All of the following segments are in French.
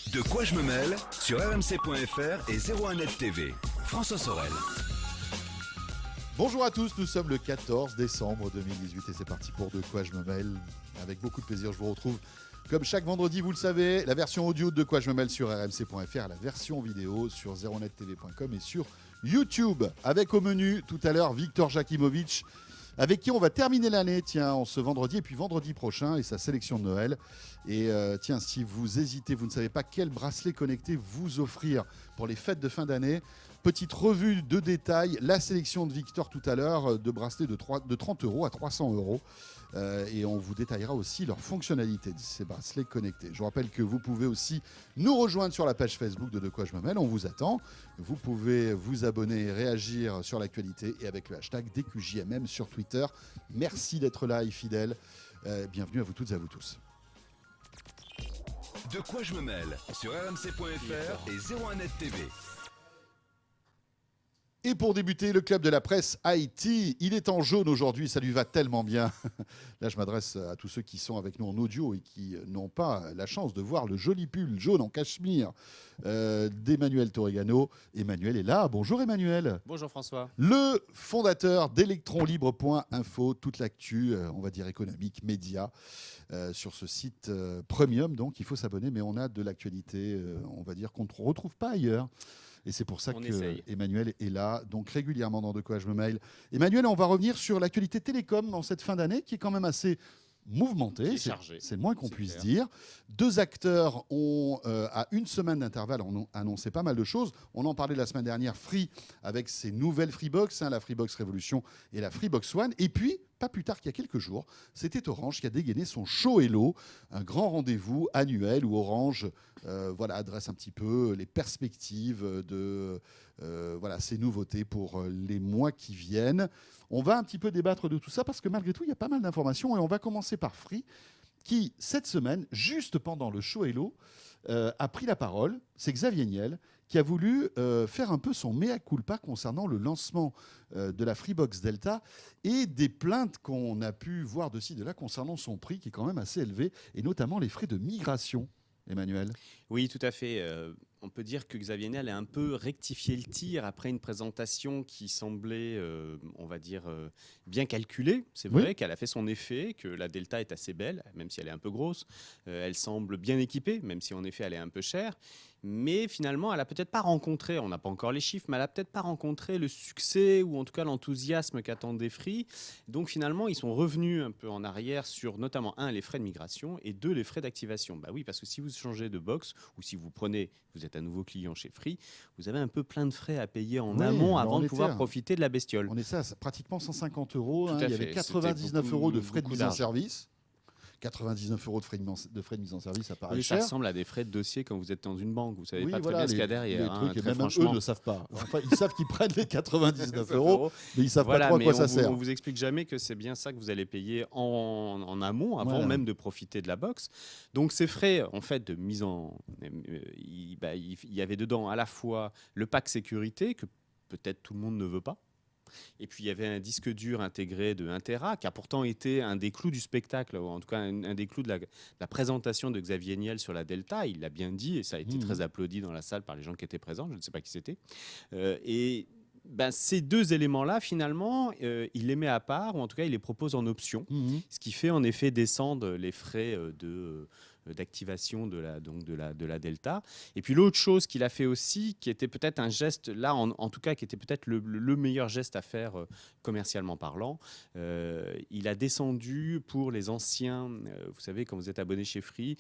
De quoi je me mêle sur rmc.fr et 01net TV. François Sorel. Bonjour à tous, nous sommes le 14 décembre 2018 et c'est parti pour De quoi je me mêle. Avec beaucoup de plaisir, je vous retrouve comme chaque vendredi, vous le savez, la version audio de quoi je me mêle sur rmc.fr, la version vidéo sur 01nettv.com et sur YouTube. Avec au menu tout à l'heure Victor Jakimovic, avec qui on va terminer l'année, tiens, ce vendredi et puis vendredi prochain, et sa sélection de Noël. Et tiens, si vous hésitez, vous ne savez pas quel bracelet connecté vous offrir pour les fêtes de fin d'année, petite revue de détails, la sélection de Victor tout à l'heure, de bracelets de 30 € à 300 €. Et on vous détaillera aussi leur fonctionnalité de ces bracelets connectés. Je vous rappelle que vous pouvez aussi nous rejoindre sur la page Facebook de Quoi je me mêle, on vous attend. Vous pouvez vous abonner et réagir sur l'actualité et avec le hashtag DQJMM sur Twitter. Merci d'être là et fidèles. Bienvenue à vous toutes et à vous tous. De quoi je me mêle sur rmc.fr et 01net TV. Et pour débuter, le club de la presse Haïti, il est en jaune aujourd'hui, ça lui va tellement bien. Là, je m'adresse à tous ceux qui sont avec nous en audio et qui n'ont pas la chance de voir le joli pull jaune en cachemire d'Emmanuel Torregano. Emmanuel est là. Bonjour Emmanuel. Bonjour François. Le fondateur d'électronlibre.info, toute l'actu, on va dire économique, média, sur ce site premium. Donc, il faut s'abonner, mais on a de l'actualité, on va dire, qu'on ne retrouve pas ailleurs. Et c'est pour ça qu'Emmanuel est là, donc régulièrement dans De quoi je me mêle. Emmanuel, on va revenir sur l'actualité télécom dans cette fin d'année, qui est quand même assez mouvementée. C'est le moins qu'on puisse dire. Deux acteurs ont, à une semaine d'intervalle, ont annoncé pas mal de choses. On en parlait la semaine dernière, Free, avec ses nouvelles Freebox, la Freebox Revolution et la Freebox One. Et puis, pas plus tard qu'il y a quelques jours, c'était Orange qui a dégainé son Show Hello, un grand rendez-vous annuel où Orange adresse un petit peu les perspectives de ces nouveautés pour les mois qui viennent. On va un petit peu débattre de tout ça parce que malgré tout, il y a pas mal d'informations et on va commencer par Free qui, cette semaine, juste pendant le Show Hello, a pris la parole. C'est Xavier Niel qui a voulu faire un peu son mea culpa concernant le lancement de la Freebox Delta et des plaintes qu'on a pu voir de ci, de là concernant son prix qui est quand même assez élevé et notamment les frais de migration. Emmanuel. Oui, tout à fait. On peut dire que Xavier Niel a un peu rectifié le tir après une présentation qui semblait, on va dire, bien calculée. C'est vrai qu'elle a fait son effet, que la Delta est assez belle, même si elle est un peu grosse. Elle semble bien équipée, même si en effet elle est un peu chère. Mais finalement, elle n'a peut-être pas rencontré, on n'a pas encore les chiffres, mais elle n'a peut-être pas rencontré le succès ou en tout cas l'enthousiasme qu'attendait Free. Donc finalement, ils sont revenus un peu en arrière sur notamment, un, les frais de migration et deux, les frais d'activation. Bah oui, parce que si vous changez de box ou si vous êtes un nouveau client chez Free, vous avez un peu plein de frais à payer en amont avant de pouvoir profiter de la bestiole. On est ça, pratiquement 150 €. Il y avait 99 € de frais de mise en service. 99 € de frais de mise en service, ça paraît cher. Ça ressemble à des frais de dossier quand vous êtes dans une banque. Vous ne savez pas très bien ce qu'il y a derrière. Même eux ne savent pas. Enfin, ils savent qu'ils prennent les 99 €, mais ils ne savent pas trop à quoi ça sert. On ne vous explique jamais que c'est bien ça que vous allez payer en amont, avant même de profiter de la box. Donc ces frais, en fait, de mise en... il y avait dedans à la fois le pack sécurité, que peut-être tout le monde ne veut pas. Et puis il y avait un disque dur intégré de 1 Tera qui a pourtant été un des clous du spectacle, ou en tout cas un des clous de la présentation de Xavier Niel sur la Delta. Il l'a bien dit et ça a été très applaudi dans la salle par les gens qui étaient présents. Je ne sais pas qui c'était. Ces deux éléments-là, finalement, il les met à part, ou en tout cas il les propose en option, ce qui fait en effet descendre les frais d'activation de la Delta. Et puis l'autre chose qu'il a fait aussi, qui était peut-être un geste, là en tout cas, qui était peut-être le meilleur geste à faire commercialement parlant, il a descendu pour les anciens, vous savez, quand vous êtes abonné chez Free,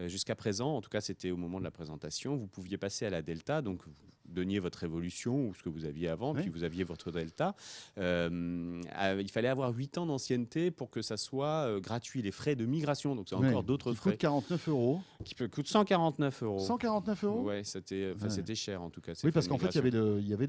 jusqu'à présent, en tout cas c'était au moment de la présentation, vous pouviez passer à la Delta, donc vous donniez votre Révolution ou ce que vous aviez avant, puis vous aviez votre Delta. Il fallait avoir 8 ans d'ancienneté pour que ça soit gratuit, les frais de migration, donc c'est encore d'autres frais. Qui coûte 49 €. Qui coûte 149 €. 149 €. Ouais, c'était cher en tout cas. Oui, parce qu'en fait, il y avait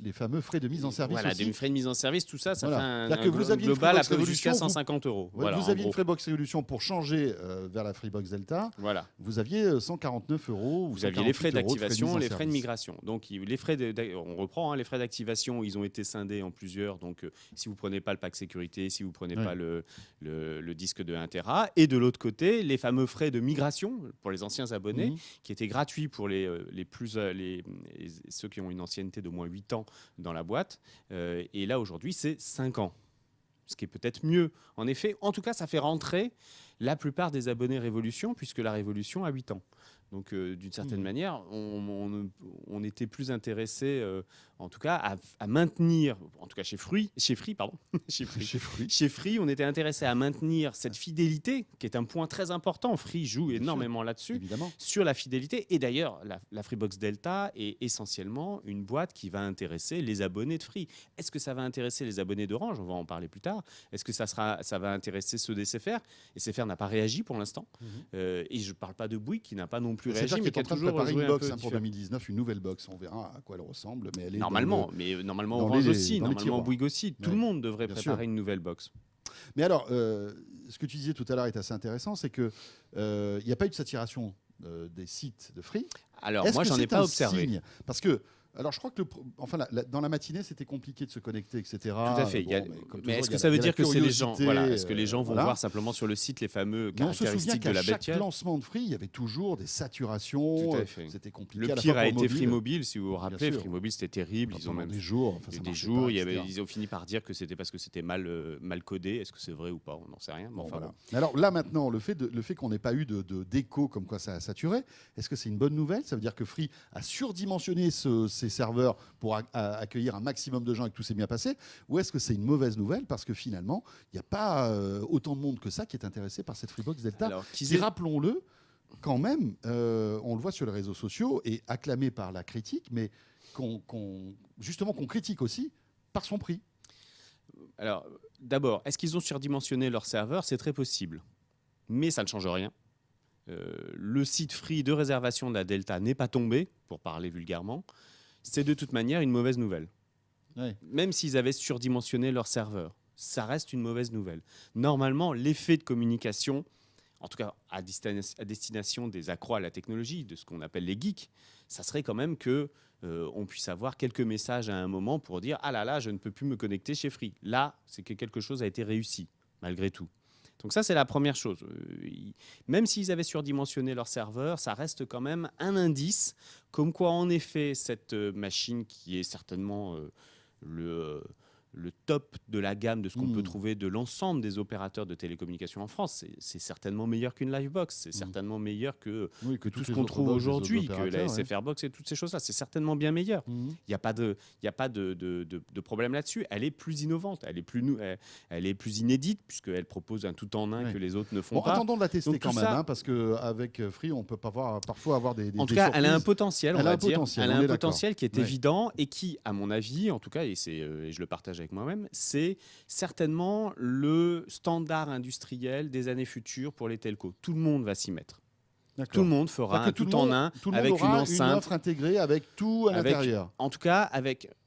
les fameux frais de mise en service. Voilà, aussi. des frais de mise en service, tout ça, ça fait un global à peu jusqu'à 150 €. Voilà, vous aviez une Freebox Revolution pour changer vers la Freebox Delta. Voilà. Vous aviez 149 €. Vous aviez les frais d'activation, les frais de migration. Donc Donc on reprend les frais d'activation, ils ont été scindés en plusieurs. Donc si vous prenez pas le pack sécurité, si vous prenez pas le disque de 1 Tera, et de l'autre côté les fameux frais de migration pour les anciens abonnés qui étaient gratuits pour ceux qui ont une ancienneté de moins 8 ans dans la boîte. Et là aujourd'hui c'est 5 ans. Ce qui est peut-être mieux. En effet, en tout cas, ça fait rentrer la plupart des abonnés Révolution, puisque la Révolution a 8 ans. Donc, d'une certaine manière, on était plus intéressé, en tout cas, à maintenir, en tout cas chez Free, on était intéressé à maintenir cette fidélité, qui est un point très important. Free joue énormément là-dessus, évidemment, sur la fidélité. Et d'ailleurs, la Freebox Delta est essentiellement une boîte qui va intéresser les abonnés de Free. Est-ce que ça va intéresser les abonnés d'Orange ? On va en parler plus tard. Est-ce que ça va intéresser ceux d'SFR ? SFR n'a pas réagi pour l'instant. Et je ne parle pas de Bouygues, qui n'a pas non plus réagi, mais qui est en train de préparer une box pour différent. 2019, une nouvelle box. On verra à quoi elle ressemble. Mais elle est normalement Orange aussi, normalement Bouygues aussi. Tout le monde devrait préparer une nouvelle box. Mais alors, ce que tu disais tout à l'heure est assez intéressant, c'est qu'il n'y a pas eu de saturation des sites de Free. Alors, moi, j'en ai pas observé. Parce que, alors, je crois que dans la matinée, c'était compliqué de se connecter, etc. Tout à fait. Mais est-ce que ça veut dire que c'est les gens est-ce que les gens vont voir simplement sur le site les fameux caractéristiques de la bête? À chaque lancement de Free, il y avait toujours des saturations. Tout à fait. C'était compliqué. Le pire a été Free Mobile, si vous vous rappelez. Free Mobile, c'était terrible. Ils ont même des jours. Ils ont fini par dire que c'était parce que c'était mal codé. Est-ce que c'est vrai ou pas? On n'en sait rien. Alors là, maintenant, le fait qu'on n'ait pas eu d'écho comme quoi ça a saturé, est-ce que c'est une bonne nouvelle? Ça veut dire que Free a surdimensionné ses serveurs pour accueillir un maximum de gens et que tout s'est bien passé, ou est-ce que c'est une mauvaise nouvelle parce que finalement il n'y a pas autant de monde que ça qui est intéressé par cette Freebox Delta qui, rappelons-le, quand même, on le voit sur les réseaux sociaux et acclamé par la critique, mais qu'on critique aussi par son prix. Alors d'abord, est-ce qu'ils ont surdimensionné leur serveur? C'est très possible, mais ça ne change rien. Le site Free de réservation de la Delta n'est pas tombé, pour parler vulgairement. C'est de toute manière une mauvaise nouvelle. Ouais. Même s'ils avaient surdimensionné leur serveur, ça reste une mauvaise nouvelle. Normalement, l'effet de communication, en tout cas à destination des accros à la technologie, de ce qu'on appelle les geeks, ça serait quand même que on puisse avoir quelques messages à un moment pour dire « Ah là là, je ne peux plus me connecter chez Free ». Là, c'est que quelque chose a été réussi, malgré tout. Donc ça, c'est la première chose. Même s'ils avaient surdimensionné leur serveur, ça reste quand même un indice comme quoi, en effet, cette machine qui est certainement le top de la gamme de ce qu'on peut trouver de l'ensemble des opérateurs de télécommunications en France, c'est certainement meilleur qu'une Livebox, c'est certainement meilleur que tout ce qu'on trouve aujourd'hui, que la SFR Box et toutes ces choses-là. C'est certainement bien meilleur. Il n'y a pas de problème là-dessus. Elle est plus innovante, elle est plus inédite, puisqu'elle propose un tout-en-un que les autres ne font pas. Attendons de la tester quand même, parce qu'avec Free, on peut parfois avoir des En tout cas, surprises. elle a un potentiel, on va dire. Elle a un potentiel qui est Ouais. évident et qui, à mon avis, en tout cas, et je le partage avec moi-même, c'est certainement le standard industriel des années futures pour les telcos. Tout le monde va s'y mettre. D'accord. Tout le monde fera un tout-en-un avec une enceinte. Une offre intégrée avec tout à l'intérieur. En tout cas,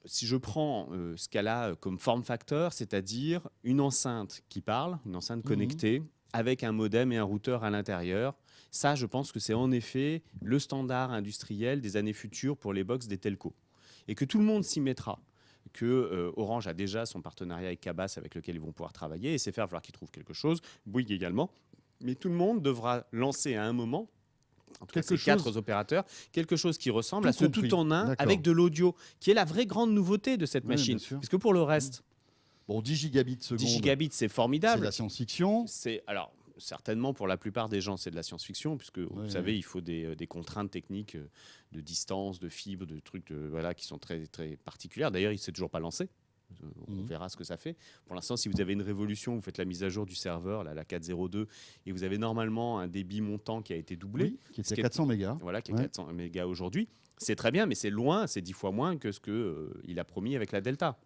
si je prends ce qu'elle a comme form factor, c'est-à-dire une enceinte qui parle, une enceinte connectée, avec un modem et un routeur à l'intérieur. Ça, je pense que c'est en effet le standard industriel des années futures pour les box des telcos. Et que tout le monde s'y mettra. Que Orange a déjà son partenariat avec Cabas avec lequel ils vont pouvoir travailler, et SFR va falloir qu'ils trouvent quelque chose, Bouygues également. Mais tout le monde devra lancer à un moment, en tout cas ces 4 opérateurs, quelque chose qui ressemble à ce tout-en-un avec de l'audio, qui est la vraie grande nouveauté de cette machine. Puisque pour le reste... Bon, 10 gigabits seconde. 10 gigabits, c'est formidable. C'est de la science-fiction. Alors, certainement, pour la plupart des gens, c'est de la science-fiction, puisque vous savez, il faut des contraintes techniques de distance, de fibre, de trucs qui sont très, très particulières. D'ailleurs, il ne s'est toujours pas lancé. On verra ce que ça fait. Pour l'instant, si vous avez une révolution, vous faites la mise à jour du serveur, la 4.02, et vous avez normalement un débit montant qui a été doublé. Qui est à 400 mégas. Voilà, qui est 400 mégas aujourd'hui. C'est très bien, mais c'est loin, c'est 10 fois moins que ce qu'il a promis avec la Delta.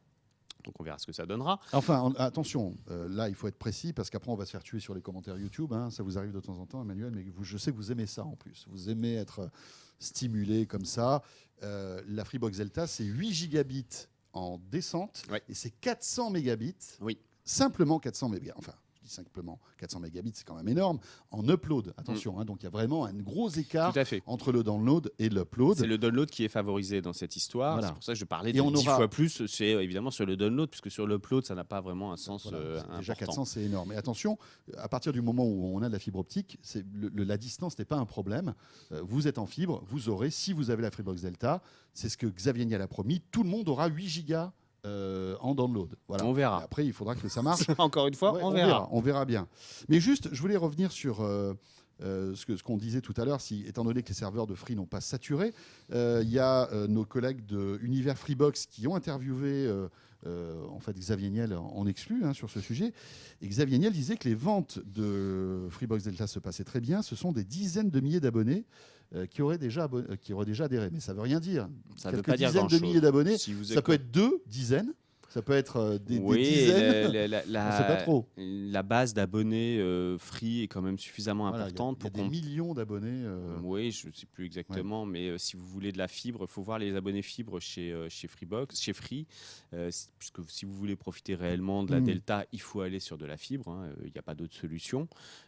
Donc on verra ce que ça donnera. Enfin, attention, là il faut être précis parce qu'après on va se faire tuer sur les commentaires YouTube. Ça vous arrive de temps en temps, Emmanuel, mais je sais que vous aimez ça en plus. Vous aimez être stimulé comme ça. La Freebox Delta, c'est 8 gigabits en descente et c'est 400 mégabits. Oui. Simplement 400 mégabits. Enfin, dis simplement 400 mégabits, c'est quand même énorme, en upload. Attention, hein, donc il y a vraiment un gros écart entre le download et l'upload. C'est le download qui est favorisé dans cette histoire. Voilà. C'est pour ça que je parlais de 10 fois plus. C'est évidemment sur le download, puisque sur l'upload, ça n'a pas vraiment un sens important. Déjà 400, c'est énorme. Et attention, à partir du moment où on a de la fibre optique, la distance n'est pas un problème. Vous êtes en fibre, vous aurez, si vous avez la Freebox Delta, c'est ce que Xavier Niel a promis, tout le monde aura 8 gigas en download. Voilà. On verra. Et après, il faudra que ça marche. Encore une fois, ouais, on verra. On verra bien. Mais juste, je voulais revenir sur ce qu'on disait tout à l'heure. Étant donné que les serveurs de Free n'ont pas saturé, il y a nos collègues de Univers Freebox qui ont interviewé en fait Xavier Niel en exclu sur ce sujet. Et Xavier Niel disait que les ventes de Freebox Delta se passaient très bien. Ce sont des dizaines de milliers d'abonnés qui auraient déjà adhéré. Mais ça ne veut rien dire. Ça ne veut pas dire grand-chose. Dizaines de milliers d'abonnés, ça peut être 2 dizaines. Ça peut être des dizaines, c'est pas trop. La base d'abonnés Free est quand même suffisamment importante. Il y a des millions d'abonnés. Oui, je ne sais plus exactement, mais si vous voulez de la fibre, il faut voir les abonnés fibre chez Freebox, chez Free, puisque si vous voulez profiter réellement de la Delta, il faut aller sur de la fibre. Il n'y a pas d'autre solution.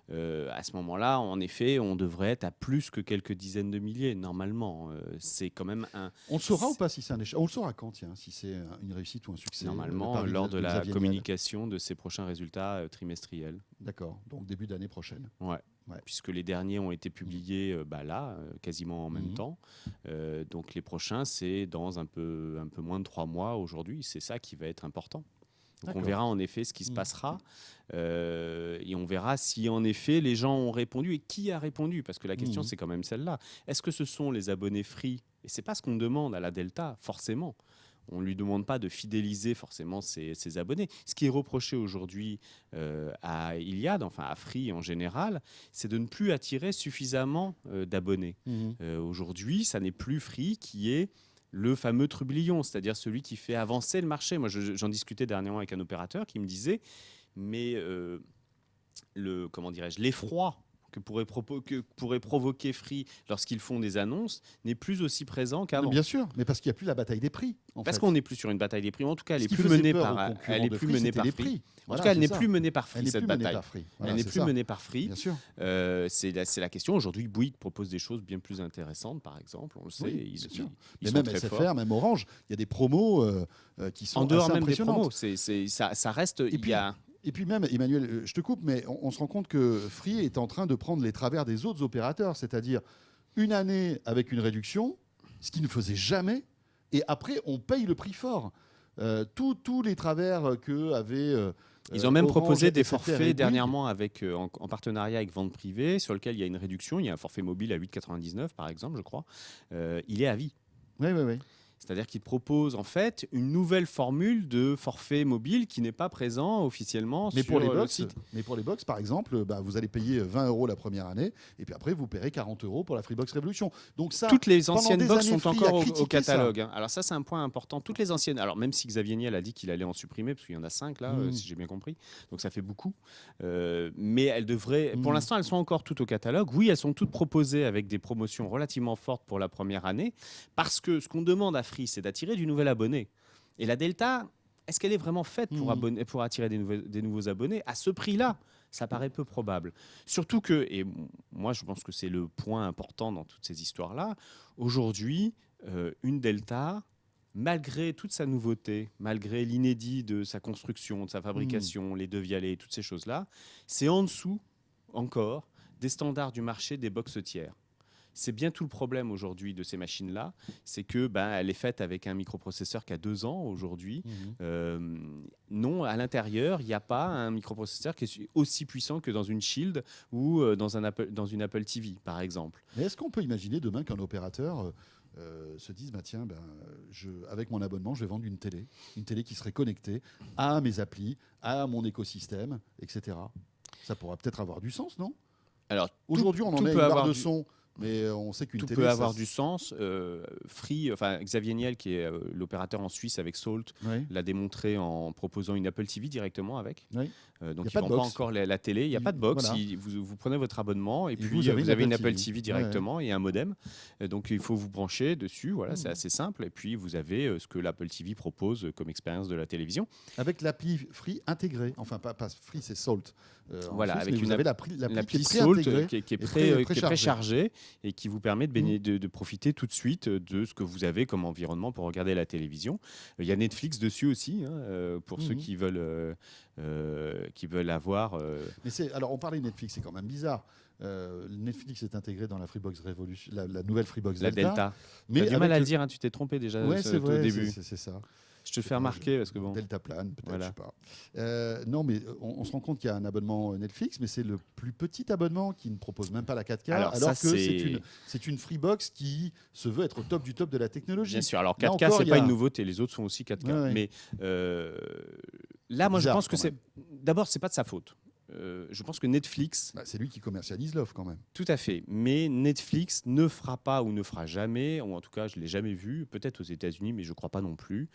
À ce moment-là, en effet, on devrait être à plus que quelques dizaines de milliers, normalement. C'est quand même un... On le saura ou pas si c'est un échec? On le saura quand, si c'est une réussite ou un succès? Normalement, lors de la communication de ces prochains résultats trimestriels. D'accord, donc début d'année prochaine. Ouais. Puisque les derniers ont été publiés quasiment en même temps. Donc les prochains, c'est dans un peu moins de 3 mois aujourd'hui. C'est ça qui va être important. Donc on verra en effet ce qui se passera et on verra si en effet les gens ont répondu et qui a répondu, parce que la question c'est quand même celle-là. Est-ce que ce sont les abonnés Free? Et c'est pas ce qu'on demande à la Delta forcément. On ne lui demande pas de fidéliser forcément ses abonnés. Ce qui est reproché aujourd'hui à Iliad, enfin à Free en général, c'est de ne plus attirer suffisamment d'abonnés. Aujourd'hui, ça n'est plus Free qui est le fameux trublion, c'est-à-dire celui qui fait avancer le marché. Moi, j'en discutais dernièrement avec un opérateur qui me disait, mais l'effroi que pourrait provoquer Free lorsqu'ils font des annonces n'est plus aussi présent qu'avant. Bien sûr, mais parce qu'il n'y a plus la bataille des prix. Parce qu'on n'est plus sur une bataille des prix. En tout cas, elle n'est plus menée par Free. En tout cas, elle n'est plus menée par Free, cette bataille. Elle n'est plus menée par Free. Bien sûr. C'est la question. Aujourd'hui, Bouygues propose des choses bien plus intéressantes, par exemple. On le sait. Oui, ils même SFR, même Orange, il y a des promos qui sont en dehors assez même des impressionnantes. promos. Ça reste... Et puis même, Emmanuel, je te coupe, mais on se rend compte que Free est en train de prendre les travers des autres opérateurs, c'est-à-dire une année avec une réduction, ce qu'ils ne faisaient jamais, et après on paye le prix fort. Tous les travers que avaient... Ils ont même Orange, proposé des SFR forfaits dernièrement en partenariat avec Vente Privée, sur lequel il y a une réduction. Il y a un forfait mobile à 8,99 par exemple, je crois. Il est à vie. Oui. C'est-à-dire qu'il propose en fait une nouvelle formule de forfait mobile qui n'est pas présent officiellement sur le site. Mais pour les box, par exemple, vous allez payer 20 € la première année et puis après vous paierez 40 € pour la Freebox Révolution. Donc ça, toutes les anciennes box sont encore au catalogue. Ça. Alors ça, c'est un point important. Toutes les anciennes, alors même si Xavier Niel a dit qu'il allait en supprimer, parce qu'il y en a 5 là, si j'ai bien compris, donc ça fait beaucoup. Mais elles devraient, pour l'instant, elles sont encore toutes au catalogue. Oui, elles sont toutes proposées avec des promotions relativement fortes pour la première année, parce que ce qu'on demande à Free, c'est d'attirer du nouvel abonné. Et la Delta, est-ce qu'elle est vraiment faite pour attirer des nouveaux abonnés à ce prix-là? Ça paraît peu probable. Surtout que, et moi je pense que c'est le point important dans toutes ces histoires-là, aujourd'hui, une Delta, malgré toute sa nouveauté, malgré l'inédit de sa construction, de sa fabrication, les devialets, toutes ces choses-là, c'est en dessous encore des standards du marché des box tiers. C'est bien tout le problème aujourd'hui de ces machines-là, c'est que elle est faite avec un microprocesseur qui a 2 ans aujourd'hui. Non, à l'intérieur, il n'y a pas un microprocesseur qui est aussi puissant que dans une Shield ou dans une Apple TV, par exemple. Mais est-ce qu'on peut imaginer demain qu'un opérateur se dise avec mon abonnement, je vais vendre une télé qui serait connectée à mes applis, à mon écosystème, etc. Ça pourra peut-être avoir du sens, non? Alors, aujourd'hui, on en a une barre de son mais on sait qu'une Tout télé... peut ça avoir se- du sens. Free, enfin Xavier Niel, qui est l'opérateur en Suisse avec Salt, Oui, l'a démontré en proposant une Apple TV directement avec. oui. Donc Y a ils pas ne de vendent pas box. encore la télé, il n'y a pas de box. Voilà. Vous prenez votre abonnement et Et puis vous avez vous une avez Apple une Apple TV. TV directement et un modem. Donc il faut vous brancher dessus, voilà, c'est Mhm. assez simple. Et puis vous avez ce que l'Apple TV propose comme expérience de la télévision. Avec l'appli Free intégrée. Enfin, pas Free, c'est Salt. En Voilà, Suisse, avec mais vous une avez l'appli L'appli qui est Salt pré-intégrée. qui est et préchargée. préchargée et qui vous permet Mhm. de profiter tout de suite de ce que vous avez comme environnement pour regarder la télévision. Il y a Netflix dessus aussi, hein, pour ceux Mhm. qui veulent avoir. Mais alors, on parlait de Netflix, c'est quand même bizarre. Netflix est intégré dans la Freebox Revolution, la nouvelle Freebox La Delta. Mais T'as du avec mal à le le- dire, hein, tu t'es trompé déjà Ouais, c'est au vrai, début. c'est ça. Je te le fais remarquer parce que bon. Delta Plane, peut-être, Voilà. je sais pas. Non, mais on se rend compte qu'il y a un abonnement Netflix, mais c'est le plus petit abonnement qui ne propose même pas la 4K, Alors alors ça, que c'est- c'est une Freebox qui se veut être au top du top de la technologie. Bien sûr. Alors Là 4K, encore, c'est il y pas a- une nouveauté. Les autres sont aussi 4K. Ouais, ouais. Mais là, moi, je bizarre, pense que quand c'est. D'abord, c'est pas de sa faute. Je pense que Netflix, Bah, c'est lui qui commercialise l'offre quand même. tout à fait. Mais Netflix ne fera pas ou ne fera jamais, ou en tout cas, je ne l'ai jamais vu, peut-être aux États-Unis, mais je ne crois pas non plus,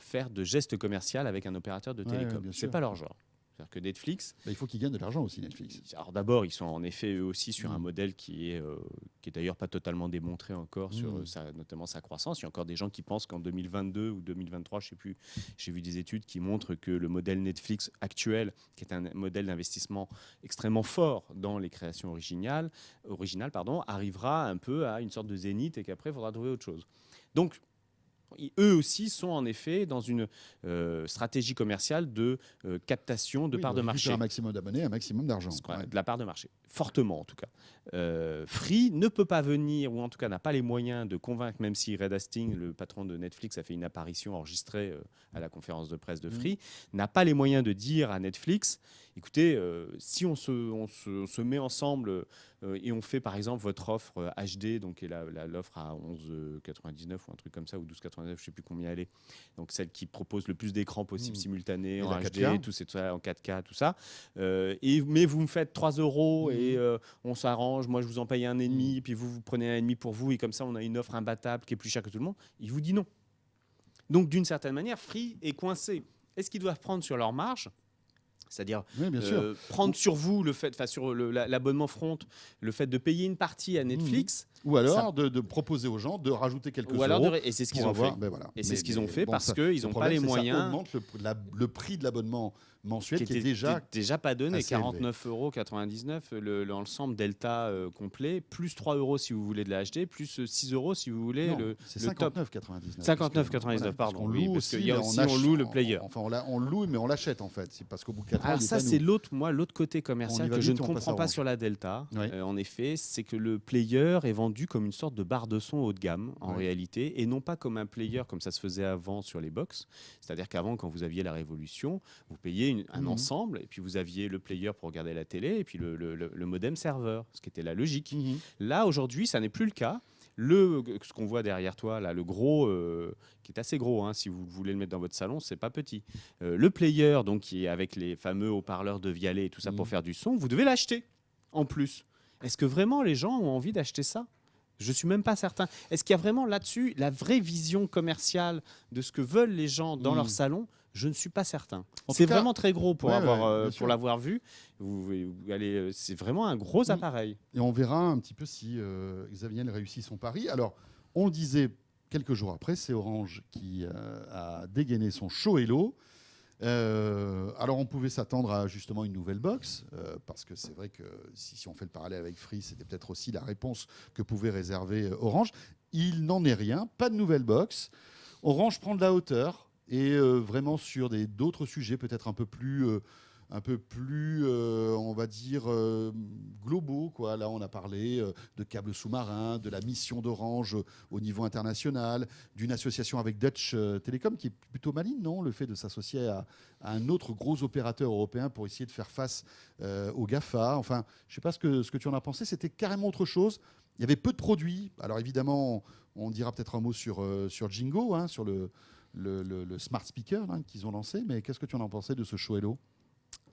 faire de gestes commerciaux avec un opérateur de Ouais, télécom. bien C'est sûr. pas leur genre. C'est-à-dire que Netflix, Bah, il faut qu'il gagne de l'argent aussi, Netflix. alors d'abord, ils sont en effet eux aussi sur un Mm. modèle qui est d'ailleurs pas totalement démontré encore sur Mm. notamment sa croissance. Il y a encore des gens qui pensent qu'en 2022 ou 2023, je sais plus, j'ai vu des études qui montrent que le modèle Netflix actuel, qui est un modèle d'investissement extrêmement fort dans les créations originales, arrivera un peu à une sorte de zénith et qu'après, il faudra trouver autre chose. Donc, eux aussi sont en effet dans une stratégie commerciale de captation de Oui, parts de il doit marché. récupérer un maximum d'abonnés, un maximum d'argent. Ouais. De la part de marché, fortement en tout cas. Free ne peut pas venir, ou en tout cas n'a pas les moyens de convaincre, même si Reed Hastings, le patron de Netflix, a fait une apparition enregistrée à la conférence de presse de Free, n'a pas les moyens de dire à Netflix, écoutez, si on se met ensemble et on fait par exemple votre offre HD, donc qui est l'offre à 11,99 ou un truc comme ça, ou 12,99, je ne sais plus combien elle est, donc celle qui propose le plus d'écrans possible simultanés Et en la HD, 4K. tout ça, en 4K, tout ça. Mais vous me faites 3 euros et on s'arrange, moi je vous en paye un et demi, puis vous prenez un et demi pour vous, et comme ça on a une offre imbattable qui est plus chère que tout le monde. Il vous dit non. Donc d'une certaine manière, Free est coincé. Est-ce qu'ils doivent prendre sur leur marge ? C'est-à-dire Oui, bien sûr. prendre sur vous le fait, sur l'abonnement front, le fait de payer une partie à Netflix, Ou alors ça- de proposer aux gens de rajouter quelques ou alors euros. et c'est ce qu'ils pour ont avoir- fait. ben voilà. Et c'est Mais- ce qu'ils ont mais fait bon, parce ça- qu'ils le n'ont pas problème, les c'est que moyens. Ça augmente le prix de l'abonnement mensuel qui est déjà. déjà pas donné. assez élevé. 49,99 € l'ensemble Delta complet, plus 3 euros si vous voulez de la HD, plus 6 euros si vous voulez Non, le c'est top. 59,99. 59,99, pardon. On Oui, loue parce aussi, qu'il y a mais aussi, on loue le player. Enfin, on loue, mais on l'achète en fait. C'est parce qu'au bout de 4 ans, Alors il est ça, à nous. c'est l'autre côté On commercial y va que je ne vite, on passe comprends à pas Orange. sur la Delta. Oui. En effet, c'est que le player est vendu comme une sorte de barre de son haut de gamme en Oui. réalité, et non pas comme un player comme ça se faisait avant sur les box. C'est-à-dire qu'avant, quand vous aviez la Révolution, vous payiez un Mhm. ensemble, et puis vous aviez le player pour regarder la télé, et puis le modem serveur, ce qui était la logique. Mhm. Là, aujourd'hui, ça n'est plus le cas. Ce qu'on voit derrière toi, là, le gros, qui est assez gros, hein, si vous voulez le mettre dans votre salon, c'est pas petit. Le player, donc, qui est avec les fameux haut-parleurs de Vialet et tout ça pour Mhm. faire du son, vous devez l'acheter en plus. Est-ce que vraiment les gens ont envie d'acheter ça ? Je suis même pas certain. Est-ce qu'il y a vraiment là-dessus la vraie vision commerciale de ce que veulent les gens dans leur salon ? Je ne suis pas certain. En C'est tout cas- vraiment très gros pour Ouais, ouais, bien sûr. pour l'avoir vu. C'est vraiment un gros Oui. appareil. Et on verra un petit peu si Xavier réussit son pari. Alors, on le disait quelques jours après, c'est Orange qui a dégainé son show Hello. Alors, on pouvait s'attendre à justement une nouvelle box, parce que c'est vrai que si on fait le parallèle avec Free, c'était peut-être aussi la réponse que pouvait réserver Orange. Il n'en est rien, pas de nouvelle box. Orange prend de la hauteur et vraiment sur d'autres sujets peut-être un peu plus, on va dire, globaux, quoi. Là, on a parlé de câbles sous-marins, de la mission d'Orange au niveau international, d'une association avec Dutch Telecom, qui est plutôt maligne, non ? Le fait de s'associer à un autre gros opérateur européen pour essayer de faire face aux GAFA. Enfin, je ne sais pas ce que tu en as pensé. C'était carrément autre chose. Il y avait peu de produits. Alors, évidemment, on dira peut-être un mot sur Jingo, hein, sur le smart speaker hein, qu'ils ont lancé. Mais qu'est-ce que tu en as pensé de ce show Hello ?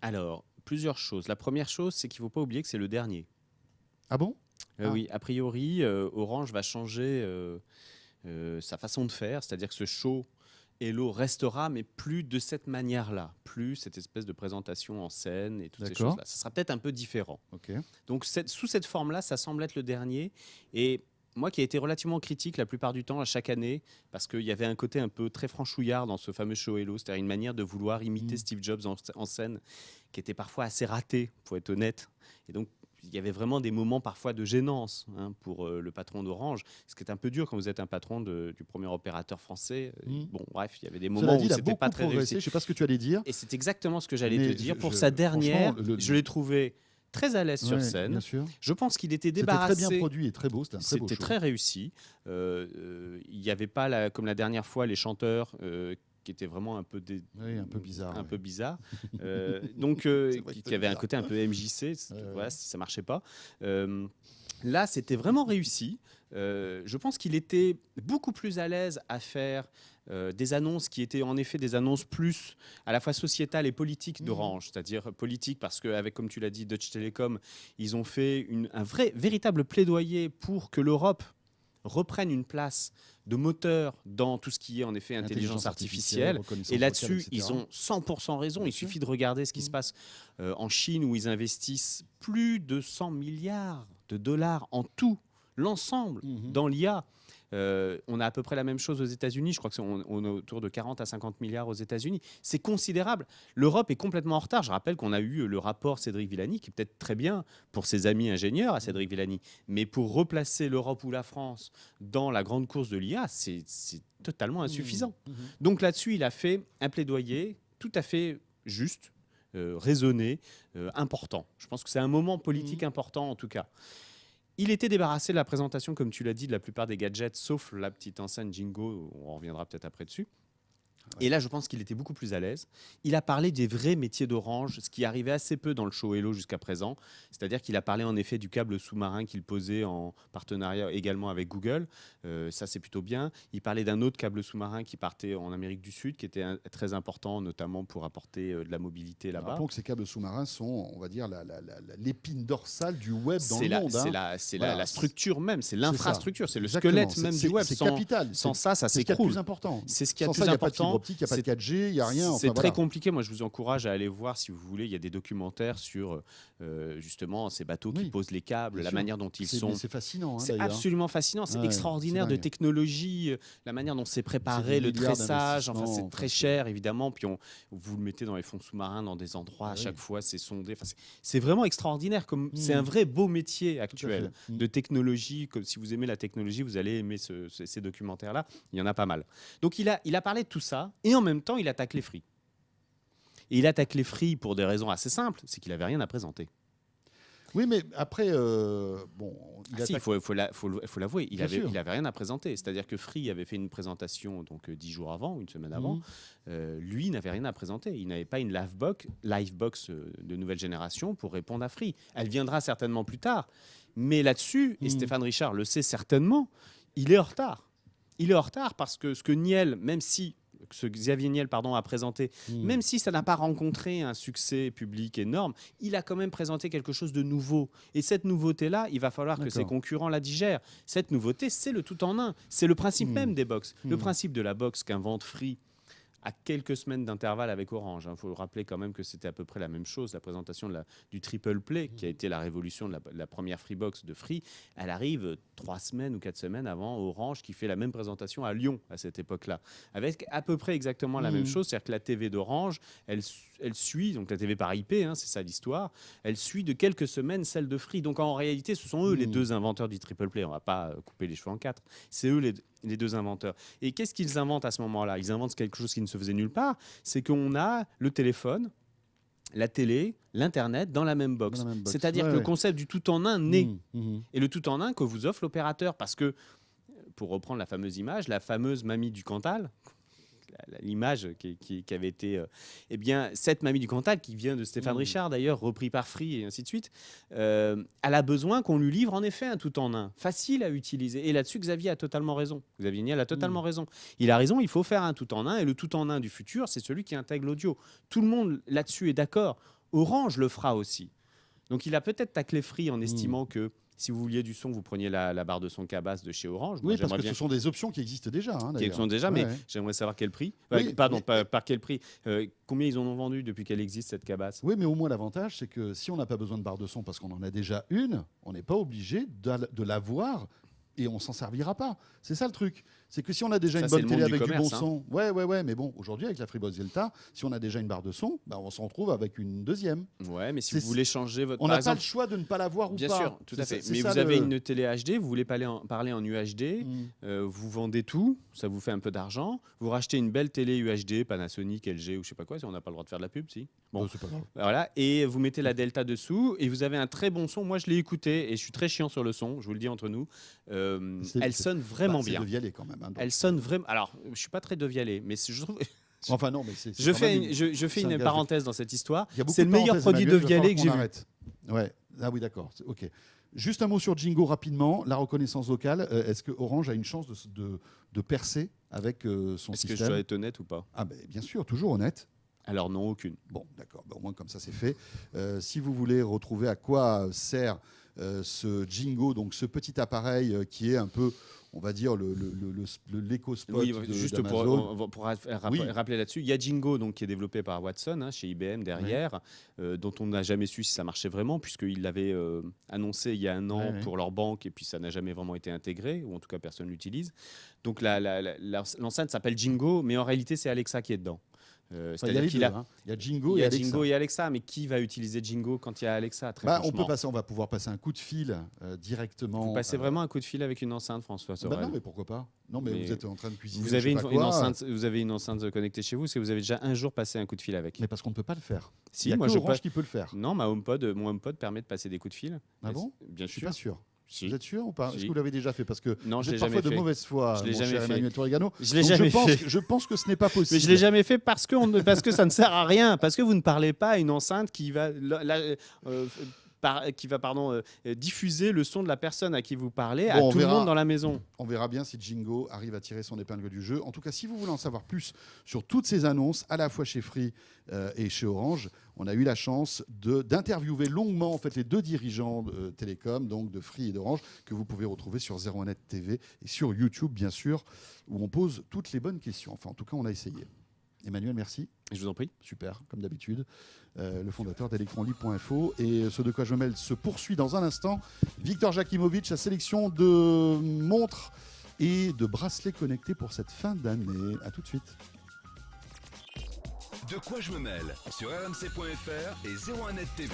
Alors, plusieurs choses. La première chose, c'est qu'il ne faut pas oublier que c'est le dernier. Ah bon ? Oui, a priori, Orange va changer sa façon de faire, c'est-à-dire que ce show Hello restera, mais plus de cette manière-là, plus cette espèce de présentation en scène et toutes ces D'accord. choses-là. Ça sera peut-être un peu différent. Ok. Donc sous cette forme-là, ça semble être le dernier. Et moi qui ai été relativement critique la plupart du temps à chaque année, parce qu'il y avait un côté un peu très franchouillard dans ce fameux show Hello, c'est-à-dire une manière de vouloir imiter Steve Jobs en scène, qui était parfois assez ratée, pour être honnête. Et donc il y avait vraiment des moments parfois de gênance pour le patron d'Orange, ce qui est un peu dur quand vous êtes un patron du premier opérateur français. Bon, bref, il y avait des moments où c'était pas très réussi. Je ne sais pas ce que tu allais dire. Et c'est exactement ce que j'allais te dire. Pour sa franchement, dernière, je l'ai trouvé très à l'aise sur scène. Bien sûr. Je pense qu'il était débarrassé. C'était très bien produit et très beau. C'était un très beau show. C'était très réussi. Il n'y avait pas, comme la dernière fois, les chanteurs qui étaient vraiment un peu bizarre. Un peu bizarre. Donc, qui avait un côté un peu MJC. Voilà, ça marchait pas. Là, c'était vraiment réussi. Je pense qu'il était beaucoup plus à l'aise à faire des annonces qui étaient en effet des annonces plus à la fois sociétales et politiques d'Orange, c'est-à-dire politique parce qu'avec, comme tu l'as dit, Deutsche Telekom, ils ont fait un véritable plaidoyer pour que l'Europe reprenne une place de moteur dans tout ce qui est en effet intelligence artificielle. Et là-dessus, ils ont 100% raison. Il suffit de regarder ce qui se passe en Chine où ils investissent plus de 100 milliards de dollars en tout, l'ensemble, dans l'IA. On a à peu près la même chose aux États-Unis. Je crois qu'on est autour de 40 à 50 milliards aux États-Unis. C'est considérable. L'Europe est complètement en retard. Je rappelle qu'on a eu le rapport Cédric Villani, qui est peut-être très bien pour ses amis ingénieurs à Cédric Villani. Mais pour replacer l'Europe ou la France dans la grande course de l'IA, c'est totalement insuffisant. Donc là-dessus, il a fait un plaidoyer tout à fait juste, raisonné, important. Je pense que c'est un moment politique important en tout cas. Il était débarrassé de la présentation, comme tu l'as dit, de la plupart des gadgets, sauf la petite enceinte Jingo, on reviendra peut-être après dessus. Et là, je pense qu'il était beaucoup plus à l'aise. Il a parlé des vrais métiers d'Orange, ce qui arrivait assez peu dans le show Hello jusqu'à présent. C'est-à-dire qu'il a parlé en effet du câble sous-marin qu'il posait en partenariat également avec Google. Ça, c'est plutôt bien. Il parlait d'un autre câble sous-marin qui partait en Amérique du Sud, qui était très important, notamment pour apporter de la mobilité là-bas. Rappelons que ces câbles sous-marins sont, on va dire, l'épine dorsale du web dans le monde. C'est la structure même, c'est l'infrastructure, c'est le squelette même du web. C'est capital. Sans ça, ça s'écroule. C'est ce qui est le plus important. C'est ce qui est le plus important. Il n'y a pas de important. optique, il n'y a pas de 4G, il n'y a rien. C'est très compliqué. Moi, je vous encourage à aller voir, si vous voulez. Il y a des documentaires sur justement ces bateaux qui posent les câbles, la manière dont ils sont. C'est fascinant. C'est absolument fascinant. C'est extraordinaire de technologie, la manière dont c'est préparé, le tressage. Enfin, c'est très cher, évidemment. Puis vous le mettez dans les fonds sous-marins, dans des endroits à chaque fois, c'est sondé. Enfin, c'est vraiment extraordinaire. C'est un vrai beau métier actuel de technologie. Comme si vous aimez la technologie, vous allez aimer ces documentaires-là. Il y en a pas mal. Donc, il a parlé de tout ça. Et en même temps, il attaque les Free. Et il attaque les Free pour des raisons assez simples, c'est qu'il n'avait rien à présenter. Oui, mais après, il faut l'avouer, il avait rien à présenter. C'est-à-dire que Free avait fait une présentation donc 10 jours avant, une semaine avant. Lui n'avait rien à présenter. Il n'avait pas une Livebox de nouvelle génération pour répondre à Free. Elle viendra certainement plus tard. Mais là-dessus, et Stéphane Richard le sait certainement, il est en retard. Il est en retard parce que ce que Xavier Niel a présenté, même si ça n'a pas rencontré un succès public énorme, il a quand même présenté quelque chose de nouveau. Et cette nouveauté-là, il va falloir que ses concurrents la digèrent. Cette nouveauté, c'est le tout en un. C'est le principe même des box. Le principe de la box qu'invente Free à quelques semaines d'intervalle avec Orange. Il faut rappeler quand même que c'était à peu près la même chose. La présentation du Triple Play, qui a été la révolution de la première Freebox de Free, elle arrive 3 semaines ou 4 semaines avant Orange, qui fait la même présentation à Lyon à cette époque-là, avec à peu près exactement la même chose. C'est-à-dire que la TV d'Orange, elle suit, donc la TV par IP, c'est ça l'histoire, elle suit de quelques semaines celle de Free. Donc en réalité, ce sont eux les deux inventeurs du Triple Play. On ne va pas couper les cheveux en 4. C'est eux les deux inventeurs. Et qu'est-ce qu'ils inventent à ce moment-là? Ils inventent quelque chose qui ne se faisait nulle part. C'est qu'on a le téléphone, la télé, l'Internet dans la même box. C'est-à-dire que le concept du tout-en-un naît. Et le tout-en-un que vous offre l'opérateur. Parce que, pour reprendre la fameuse image, la fameuse mamie du Cantal, l'image qui avait été... eh bien, cette mamie du Cantal, qui vient de Stéphane Richard, d'ailleurs, repris par Free et ainsi de suite, elle a besoin qu'on lui livre en effet un tout-en-un, facile à utiliser. Et là-dessus, Xavier a totalement raison. Xavier Niel a totalement raison. Il a raison, il faut faire un tout-en-un, et le tout-en-un du futur, c'est celui qui intègre l'audio. Tout le monde là-dessus est d'accord. Orange le fera aussi. Donc il a peut-être taclé Free en estimant que Si vous vouliez du son, vous preniez la barre de son Cabas de chez Orange. Moi, Oui, parce j'aimerais que bien ce sont des options qui existent déjà. qui D'ailleurs. sont déjà, Ouais, mais ouais. j'aimerais savoir quel prix. Oui, Pardon, mais- par quel prix. Combien ils en ont vendu depuis qu'elle existe, cette Cabas? Oui, mais au moins l'avantage, c'est que si on n'a pas besoin de barre de son parce qu'on en a déjà une, on n'est pas obligé de l'avoir et on s'en servira pas. C'est ça le truc. C'est que si on a déjà Ça, une c'est bonne le télé monde du avec du bon commerce, hein. son, ouais, mais bon, aujourd'hui avec la Freebox Delta, si on a déjà une barre de son, bah, on se retrouve avec une deuxième. Ouais, mais si C'est- vous voulez changer votre. On par n'a pas exemple, le choix de ne pas l'avoir ou bien pas. sûr, tout à C'est fait. ça- Mais c'est vous ça avez le- une télé HD, vous voulez parler en UHD, vous vendez tout, ça vous fait un peu d'argent. Vous rachetez une belle télé UHD, Panasonic, LG ou je sais pas quoi, si on n'a pas le droit de faire de la pub, si. Bon, C'est pas grave. voilà, et vous mettez la Delta dessous et vous avez un très bon son. Moi, je l'ai écouté et je suis très chiant sur le son, je vous le dis entre nous. Elle sonne vraiment C'est bien. de Vialet quand même. Hein, donc. Elle sonne vraiment. Alors, je suis pas très de Vialet, mais je trouve. Enfin non, mais c'est. Je quand fais, même une, je fais c'est un une gage de- parenthèse dans cette histoire. Il y a beaucoup C'est le de meilleur parenthèses, produit de Emmanuel, il va Vialet que falloir j'ai qu'on vu. arrête. Ouais. Ah oui, d'accord. Ok. Juste un mot sur Jingo rapidement. La reconnaissance vocale. Est-ce que Orange a une chance de percer avec son Est-ce que je système? dois être honnête ou pas? Ah ben bien sûr, toujours honnête. Alors non, aucune. Bon, d'accord. Ben, au moins comme ça c'est fait. Si vous voulez retrouver à quoi sert ce Jingo, donc ce petit appareil qui est un peu, on va dire l'éco-spot Oui, juste d'Amazon. pour Oui. rappeler là-dessus, il y a Jingo donc, qui est développé par Watson chez IBM derrière, dont on n'a jamais su si ça marchait vraiment, puisqu'ils l'avaient annoncé il y a un an Ouais. pour leur banque, et puis ça n'a jamais vraiment été intégré, ou en tout cas personne l'utilise. Donc l'enceinte s'appelle Jingo, mais en réalité c'est Alexa qui est dedans. Enfin, il y a C'est-à-dire les qu'il deux, a, hein. Il y a Jingo il y et a Alexa. Jingo et Alexa, mais qui va utiliser Jingo quand il y a Alexa, très Bah, franchement. on va pouvoir passer un coup de fil directement. Vous passez vraiment un coup de fil avec une enceinte, François Bah Sorel. non, mais pourquoi pas? Non, mais Mais vous êtes en train de cuisiner. Vous je avez sais pas une quoi. enceinte, vous avez une enceinte connectée chez vous, parce que vous avez déjà un jour passé un coup de fil avec. Mais parce qu'on ne peut pas le faire. Si, Il y a moi que je Orange peux. qui peut le faire. Non, mon HomePod permet de passer des coups de fil. Ah bon? Bien Je suis sûr. pas sûr. Si. Vous êtes sûr ou pas? Si. Est-ce que vous l'avez déjà fait? Parce que Non, vous je êtes l'ai parfois jamais de fait. mauvaise foi, Je l'ai mon jamais cher fait. Emmanuel Torregano. Je l'ai Donc, jamais pense fait. que- je pense que ce n'est pas possible. Mais je l'ai jamais fait parce que ça ne sert à rien, parce que vous ne parlez pas à une enceinte qui va diffuser le son de la personne à qui vous parlez à Bon, on tout le verra. monde dans la maison. On verra bien si Jingo arrive à tirer son épingle du jeu. En tout cas, si vous voulez en savoir plus sur toutes ces annonces, à la fois chez Free et chez Orange, on a eu la chance d'interviewer longuement en fait, les deux dirigeants de Télécom, donc de Free et d'Orange, que vous pouvez retrouver sur 01net TV et sur YouTube, bien sûr, où on pose toutes les bonnes questions. Enfin, en tout cas, on a essayé. Emmanuel, merci. Je vous en prie. Super, comme d'habitude. Le fondateur d'Electronlibre.info. Et ce de quoi je me mêle se poursuit dans un instant. Victor Jakimovic, sa sélection de montres et de bracelets connectés pour cette fin d'année. A tout de suite. De quoi je me mêle sur rmc.fr et 01net TV.